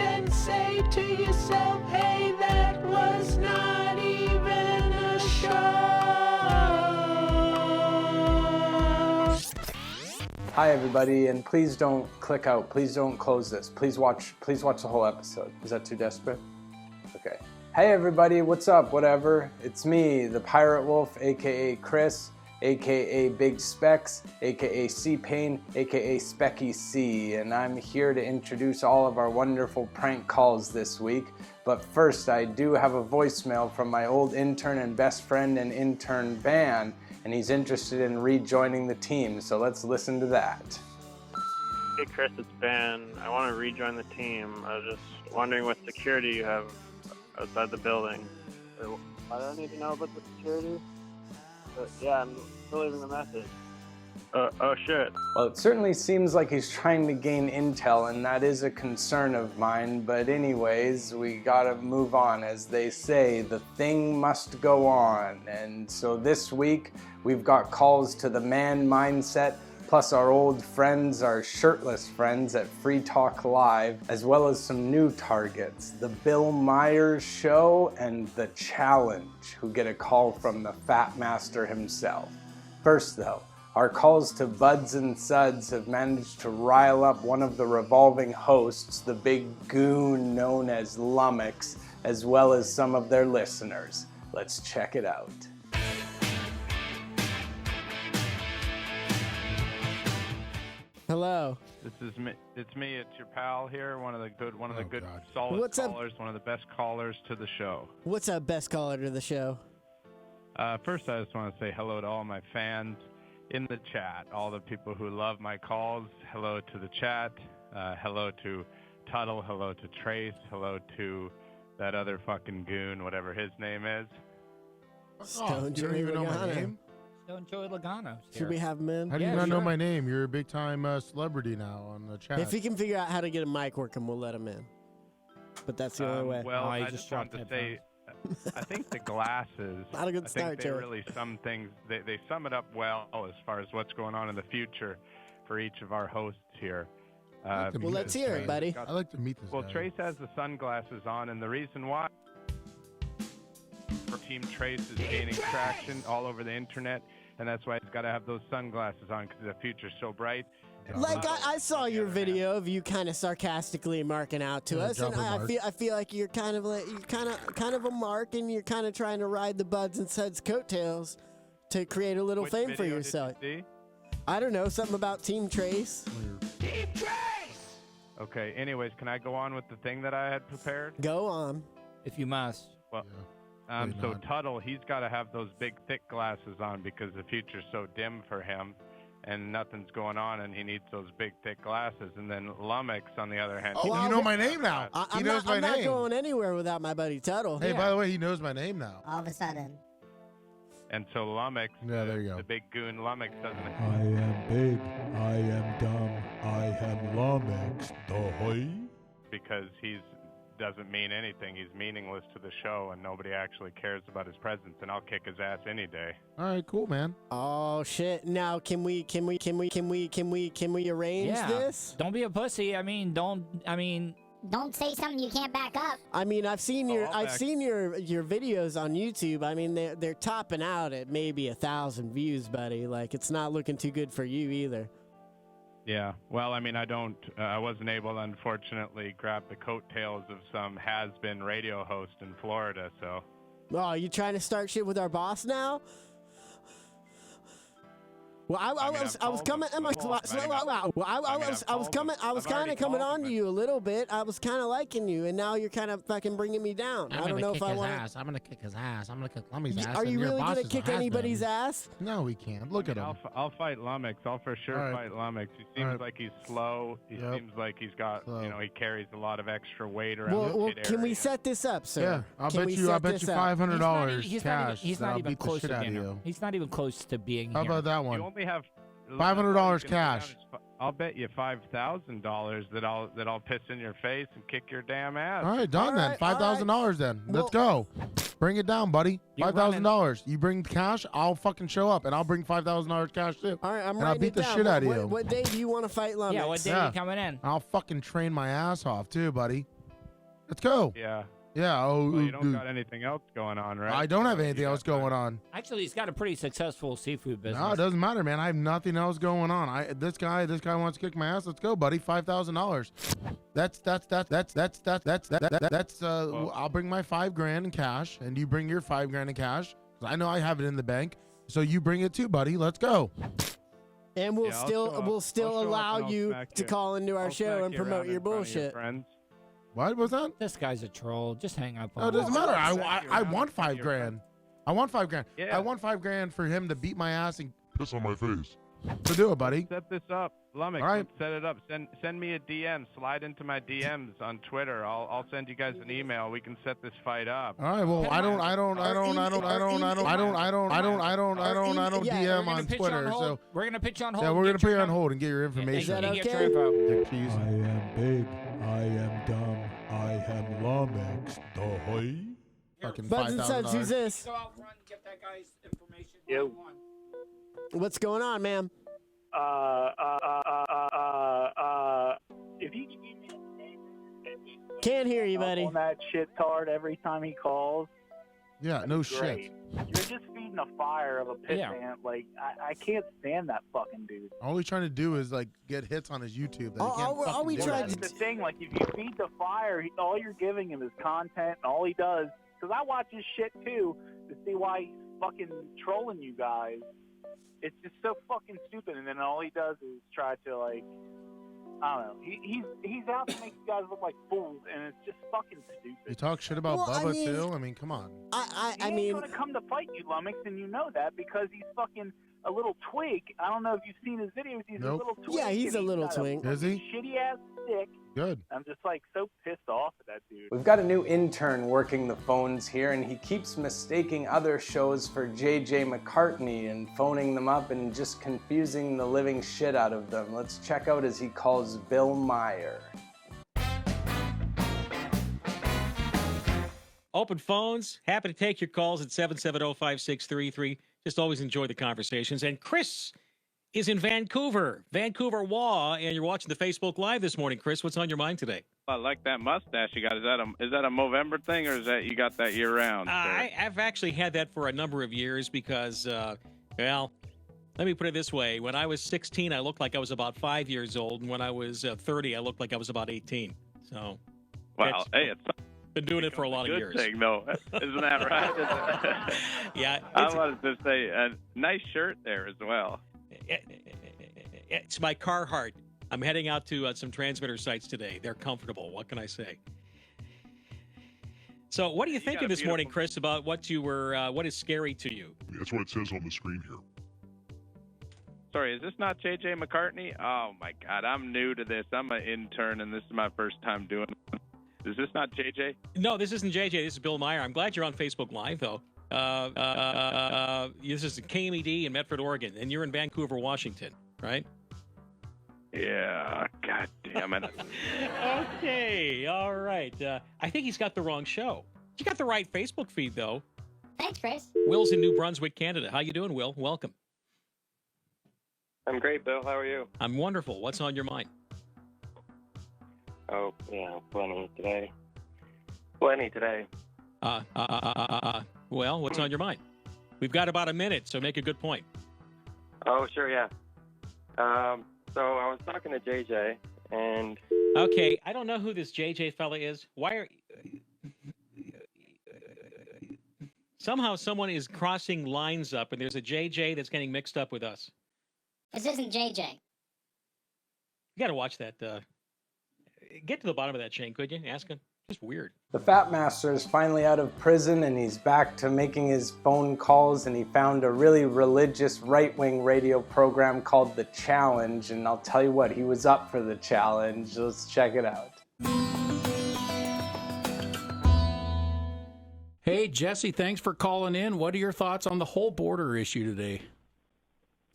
then say to yourself, hey, that was not even a show. Hi everybody, and please don't click out. Please don't close this. Please watch the whole episode. Is that too desperate? Okay. Hey everybody, what's up? Whatever. It's me, the Pirate Wolf, aka Chris, aka Big Specs, aka C-Pain, aka Specky C, and I'm here to introduce all of our wonderful prank calls this week. But first, I do have a voicemail from my old intern and best friend and intern Van, and he's interested in rejoining the team, so let's listen to that. Hey Chris, it's Ben. I want to rejoin the team. I was just wondering what security you have outside the building. I don't need to know about the security, but yeah, I'm still leaving a message. Oh shit. Well, it certainly seems like he's trying to gain intel, and that is a concern of mine, but anyways, we gotta move on. As they say, the thing must go on. And so this week, we've got calls to the man mindset, plus our old friends, our shirtless friends at Free Talk Live, as well as some new targets, the Bill Meyer Show and The Challenge, who get a call from the FapMaster himself. First though, our calls to Buds and Suds have managed to rile up one of the revolving hosts, the big goon known as Lummox, as well as some of their listeners. Let's check it out. Hello. This is me. It's me. It's your pal here. One of the good, God. solid What's up? callers. One of the best callers to the show. What's up, best caller to the show? First, I just want to say hello to all my fans in the chat. All the people who love my calls. Hello to the chat. Hello to Tuttle. Hello to Trace. Hello to that other fucking goon, whatever his name is. Stone You don't even know my Logano. name? Don't Joey Logano. Should we have him in? How do you Yeah, not know sure. my name? You're a big time celebrity now on the chat. If he can figure out how to get a mic working, we'll let him in. But that's the only way. Well, Oh, you I just just wanted to dropped say, I think the glasses, Not a good I start, think they Joey. really sum things, they sum it up well as far as what's going on in the future for each of our hosts here. Well, Well, let's hear it, buddy. I like to meet this Well, guy. Trace has the sunglasses on, and the reason why Team Trace is gaining traction all over the internet, and that's why he's got to have those sunglasses on because the future's so bright. And Like Tuttle, I saw on the your other hand- video of you kind of sarcastically marking out to Yeah, us, and drop a I mark. feel like you're kind of a mark, and you're kind of trying to ride the Buds and Suds coattails to create a little Which fame for video did yourself. you see? I don't know, something about Team Trace. Okay, anyways, can I go on with the thing that I had prepared? Go on. If you must. Well, Yeah. Why so not? Tuttle, he's got to have those big, thick glasses on because the future's so dim for him, and nothing's going on, and he needs those big, thick glasses. And then Lummox, on the other hand, Oh, Well, you know my name now. He I'm knows not, I'm my not name. going anywhere without my buddy Tuttle. Hey, by the way, he knows my name now. All of a sudden. and so Lummox, Yeah, there you go. the big goon Lummox, doesn't. I am big, I am dumb, I am Lummox, the Because he's doesn't mean anything. He's meaningless to the show, and nobody actually cares about his presence. And I'll kick his ass any day. All right, cool, man. Oh shit! Now can we arrange Yeah. this? Don't be a pussy. Don't say something you can't back up. I mean, I've seen your I'll back- your videos on YouTube. I mean, they're topping out at maybe 1,000 views, buddy. Like it's not looking too good for you either. Yeah. Well, I mean, I wasn't able to, unfortunately, grab the coattails of some has-been radio host in Florida, so. Oh, you trying to start shit with our boss now? Well, I mean, was I've coming. called the boss, but I was coming on to you a little bit. I was kind of liking you, and now you're kind of fucking bringing me down. I don't know if I want. I'm gonna kick his ass. I'm gonna kick Lummy's ass. Are and you your really boss gonna is a kick has-been. anybody's ass? No, he can't. Look at him. I'll fight Lummox. I'll for sure All right. fight Lummox. He seems All right. like he's slow. He Yep. seems like he's got, Slow. he carries a lot of extra weight around Well, the pit can we area. set this up, sir? Yeah, I'll Can bet we you. I set bet this you up? $500 He's cash. He's that not I'll even beat the close shit to out of being. you. He's not even close to being How here. about that You one? only have $500 cash. I'll bet you $5,000 that I'll piss in your face and kick your damn ass. All right, done All then. right, $5,000 then. Let's go. Bring it down, buddy. You're $5,000. You bring cash, I'll fucking show up, and I'll bring $5,000 cash too. All right, I'm And I'll writing beat it the down. shit out of What- you. What day do you want to fight Lummox? Yeah, what day Yeah. are you coming in? I'll fucking train my ass off too, buddy. Let's go. Yeah. Yeah. Oh, Well, you don't dude. got anything else going on, right? I don't have So anything you else got going on. Actually, he's got a pretty successful seafood business. No, it doesn't matter, man. I have nothing else going on. This guy wants to kick my ass. Let's go, buddy. $5,000. I'll bring my $5,000 in cash, and you bring your $5,000 in cash. 'Cause I know I have it in the bank, so you bring it too, buddy. Let's go. And we'll Yeah, I'll still show up. we'll I'll still show up allow and I'll you smack to you. call into our I'll show smack and you promote around your in front of bullshit. friends. What was that? This guy's a troll. Just hang up on No, it him. doesn't matter. I around want in front of your $5,000. I want $5,000. Yeah. I want $5,000 for him to beat my ass and Piss on my face. to do it, buddy. Set this up, Lummox. All right. Let's set it up. Send me a DM. Slide into my DMs on Twitter. I'll send you guys an email. We can set this fight up. All right. Well, I don't DM on Twitter. So We're gonna pitch on hold. yeah, we're Get gonna put you your on number. hold and get your Is information. that Get okay? your info. Dick cheese. I am big. I am dumb. I am Lomex the Hoy. Fucking Buds and Suds, who's $5,000. this? Go out front and get that guy's information. Yo. one-on-one. What's going on, ma'am? If you Can't hear you, buddy. on that shit tard every time he calls, Yeah, no great. shit. You're just feeding the fire of a pit Yeah. man. Like, I can't stand that fucking dude. All he's trying to do is like get hits on his YouTube. That he can't All fucking we do. tried That's to the thing. Like, if you feed the fire, all you're giving him is content, and all he does, because I watch his shit too to see why he's fucking trolling you guys. It's just so fucking stupid, and then all he does is try to, like, I don't know. He's out to make you guys look like fools, and it's just fucking You stupid. talk shit about Well, I Bubba mean- too. I mean, come on. I He ain't mean, gonna come to fight you, Lummox, and you know that because he's fucking a little twig. I don't know if you've seen his videos. He's Nope. a little twig. Yeah, he's and a little got twink. Is he? Shitty ass stick. Good. I'm just like so pissed off at that dude. We've got a new intern working the phones here, and he keeps mistaking other shows for JJ McCartney and phoning them up and just confusing the living shit out of them. Let's check out as he calls Bill Meyer. Open phones. Happy to take your calls at 770-5633. Just always enjoy the conversations. And Chris is in Vancouver, WA, and you're watching the Facebook Live this morning. Chris, what's on your mind today? I like that mustache you got. Is that a Movember thing, or is that you got that year round? I've actually had that for a number of years because, well, let me put it this way. When I was 16, I looked like I was about 5 years old. And when I was 30, I looked like I was about 18. So, Well, hey, it's been doing it for a lot of good years. thing, though. Isn't that right? Yeah. I wanted to say a nice shirt there as well. It's my Carhartt. I'm heading out to some transmitter sites today. They're comfortable. What can I say? So, what are you thinking this morning, Chris, about what is scary to you? That's what it says on the screen here. Sorry, is this not JJ McCartney? Oh my God, I'm new to this. I'm an intern, and this is my first time doing it. Is this not JJ? No, this isn't JJ. This is Bill Meyer. I'm glad you're on Facebook Live, though. This is KMED in Medford, Oregon, and you're in Vancouver, Washington, right? Yeah, God damn it. Okay, all right. I think he's got the wrong show. You got the right Facebook feed, though. Thanks, Chris. Will's in New Brunswick, Canada. How you doing, Will? Welcome. I'm great, Bill. How are you? I'm wonderful. What's on your mind? Oh, yeah, plenty today. Plenty today. Well, what's on your mind? We've got about a minute, so make a good point. Oh, sure, yeah. So I was talking to JJ, and... Okay, I don't know who this JJ fella is. Why are... Somehow someone is crossing lines up, and there's a JJ that's getting mixed up with us. This isn't JJ. You got to watch that. Get to the bottom of that, Shane, could you? Ask him. Just weird. The FapMaster is finally out of prison and he's back to making his phone calls, and he found a really religious right-wing radio program called The Challenge, and I'll tell you what, he was up for the challenge. Let's check it out. Hey, Jesse, thanks for calling in. What are your thoughts on the whole border issue today?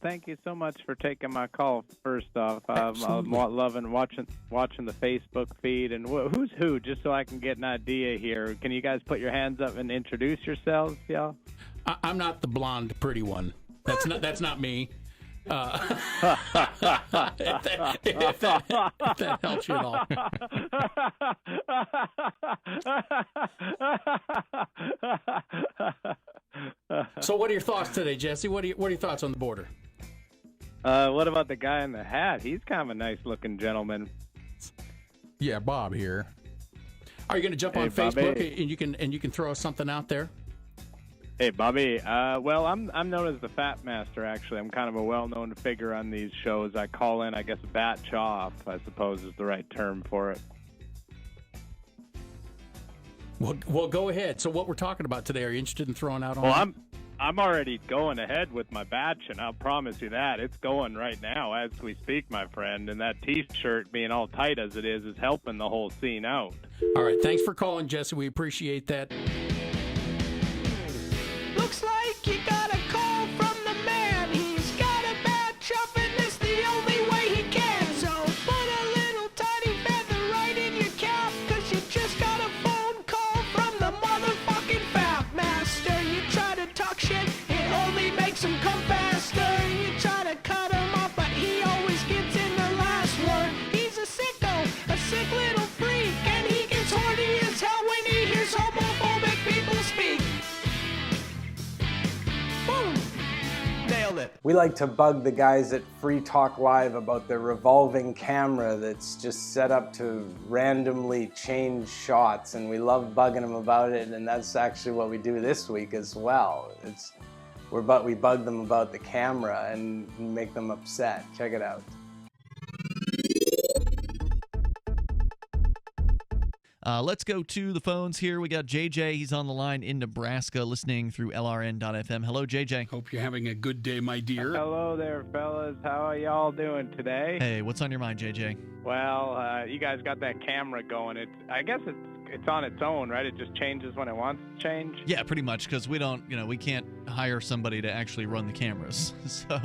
Thank you so much for taking my call. First off, I'm loving watching the Facebook feed, and who's who, just so I can get an idea here. Can you guys put your hands up and introduce yourselves, y'all? I'm not the blonde, pretty one. That's not me. If that helps you at all. So what are your thoughts today, Jesse? What are your thoughts on the border? What about the guy in the hat? He's kind of a nice-looking gentleman. Yeah, Bob here. Are you going to jump on Facebook and you can throw something out there? Hey, Bobby. Well, I'm known as the FapMaster, actually. I'm kind of a well-known figure on these shows. I call in, I guess, batch off, I suppose is the right term for it. Well, go ahead. So what we're talking about today, are you interested in throwing out on? Well, I'm already going ahead with my batch, and I'll promise you that. It's going right now as we speak, my friend. And that T-shirt, being all tight as it is helping the whole scene out. All right. Thanks for calling, Jesse. We appreciate that. Looks like you got a call from the man. He's got a batch up and it's the only way he can. So put a little tiny feather right in your cap, cause you just got a phone call from the motherfucking FapMaster. You try to talk shit, it only makes him come faster. You try to cut him off, but he always gets in the last word. He's a sicko, a sick little freak, and he gets horny as hell when he hears homophobic people speak. Boom! Nailed it. We like to bug the guys at Free Talk Live about their revolving camera that's just set up to randomly change shots, and we love bugging them about it, and that's actually what we do this week as well. We bug them about the camera and make them upset. Check it out. Let's go to the phones here. We got JJ. He's on the line in Nebraska, listening through LRN.FM. Hello, JJ. Hope you're having a good day, my dear. Hello there, fellas. How are y'all doing today? Hey, what's on your mind, JJ? Well, you guys got that camera going. I guess it's on its own, right? It just changes when it wants to change? Yeah, pretty much, because we can't hire somebody to actually run the cameras. So...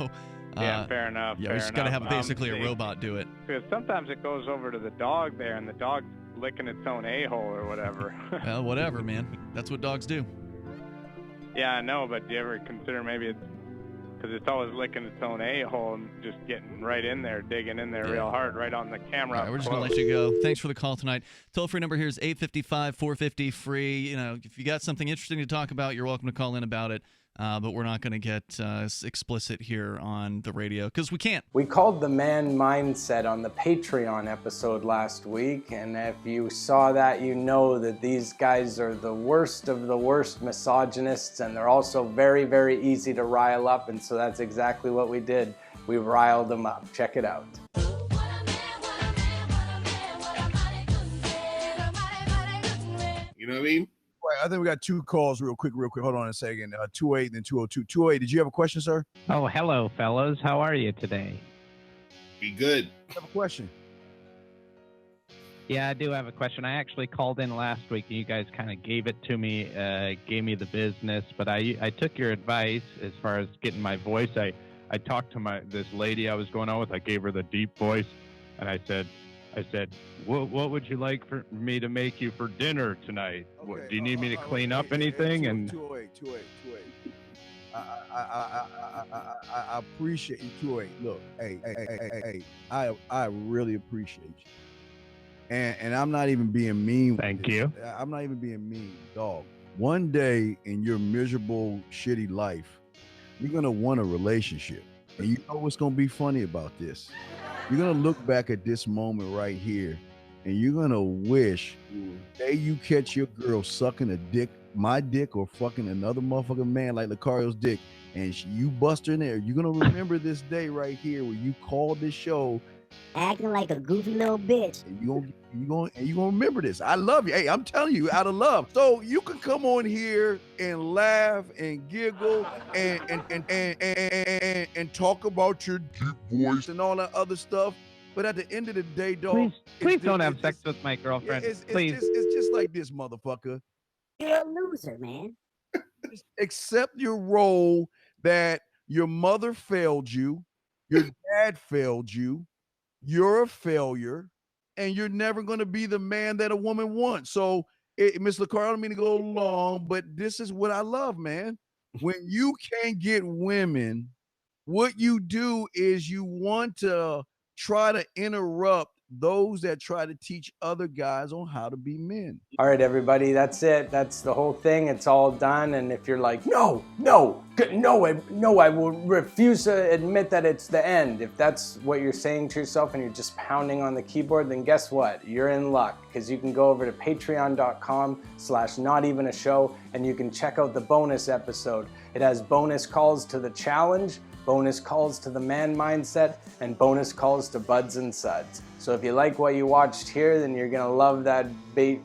yeah, fair enough. Yeah, we just got to have basically a robot do it. Because sometimes it goes over to the dog there, and the dog's licking its own a-hole or whatever. Well, whatever, man. That's what dogs do. Yeah, I know, but do you ever consider maybe it's because it's always licking its own a-hole and just getting right in there, digging in there real hard, right on the camera. All right, we're just going to let you go. Thanks for the call tonight. Toll-free number here is 855-450-FREE. You know, if you got something interesting to talk about, you're welcome to call in about it. But we're not going to get explicit here on the radio because we can't. We called the man mindset on the Patreon episode last week, and if you saw that, you know that these guys are the worst of the worst misogynists, and they're also very, very easy to rile up, and so that's exactly what we did. We riled them up. Check it out. You know what I mean? Right, I think we got two calls real quick. Hold on a second. 208 and then 202. 208, did you have a question, sir? Oh, hello, fellas. How are you today? Be good. I have a question. Yeah, I do have a question. I actually called in last week, and you guys kind of gave it to me, gave me the business, but I took your advice as far as getting my voice. I talked to this lady I was going on with. I gave her the deep voice, and I said, what would you like for me to make you for dinner tonight? Do you need me to clean up anything? And 208. I appreciate you. 208. Look, hey. I really appreciate you. And I'm not even being mean. Thank you. I'm not even being mean, dog. One day in your miserable, shitty life, you're gonna want a relationship. And you know what's gonna be funny about this? You're gonna look back at this moment right here, and you're gonna wish the day you catch your girl sucking a dick, my dick, or fucking another motherfucking man like Lucario's dick, and you bust her in there. You're gonna remember this day right here where you called this show acting like a goofy little bitch. And you're gonna remember this. I love you. Hey, I'm telling you, out of love. So you can come on here and laugh and giggle and talk about your deep voice and all that other stuff. But at the end of the day, dog, please don't have sex with my girlfriend. Please. It's just like this, motherfucker. You're a loser, man. Just accept your role that your mother failed you, your dad failed you, you're a failure, and you're never going to be the man that a woman wants. So, Miss Lucario, I don't mean to go long, but this is what I love, man. When you can't get women what you do is you want to try to interrupt those that try to teach other guys on how to be men. All right, everybody, that's it. That's the whole thing. It's all done. And if you're like, no, I will refuse to admit that it's the end. If that's what you're saying to yourself and you're just pounding on the keyboard, then guess what? You're in luck, because you can go over to patreon.com/notevenashow and you can check out the bonus episode. It has bonus calls to the challenge, bonus calls to the man mindset, and bonus calls to Buds and Suds. So if you like what you watched here, then you're gonna love that Patreon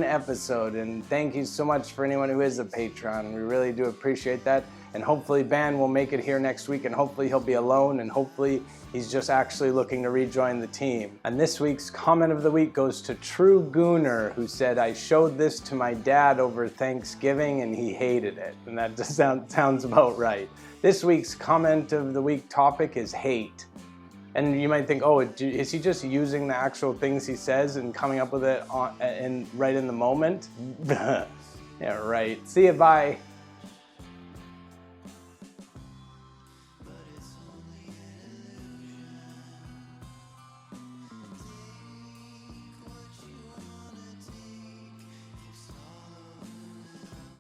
episode. And thank you so much for anyone who is a Patreon. We really do appreciate that. And hopefully Ban will make it here next week, and hopefully he'll be alone, and hopefully he's just actually looking to rejoin the team. And this week's comment of the week goes to True Gooner, who said, I showed this to my dad over Thanksgiving and he hated it. And that just sounds about right. This week's comment of the week topic is hate. And you might think, oh, is he just using the actual things he says and coming up with it right in the moment? Yeah, right. See you, bye.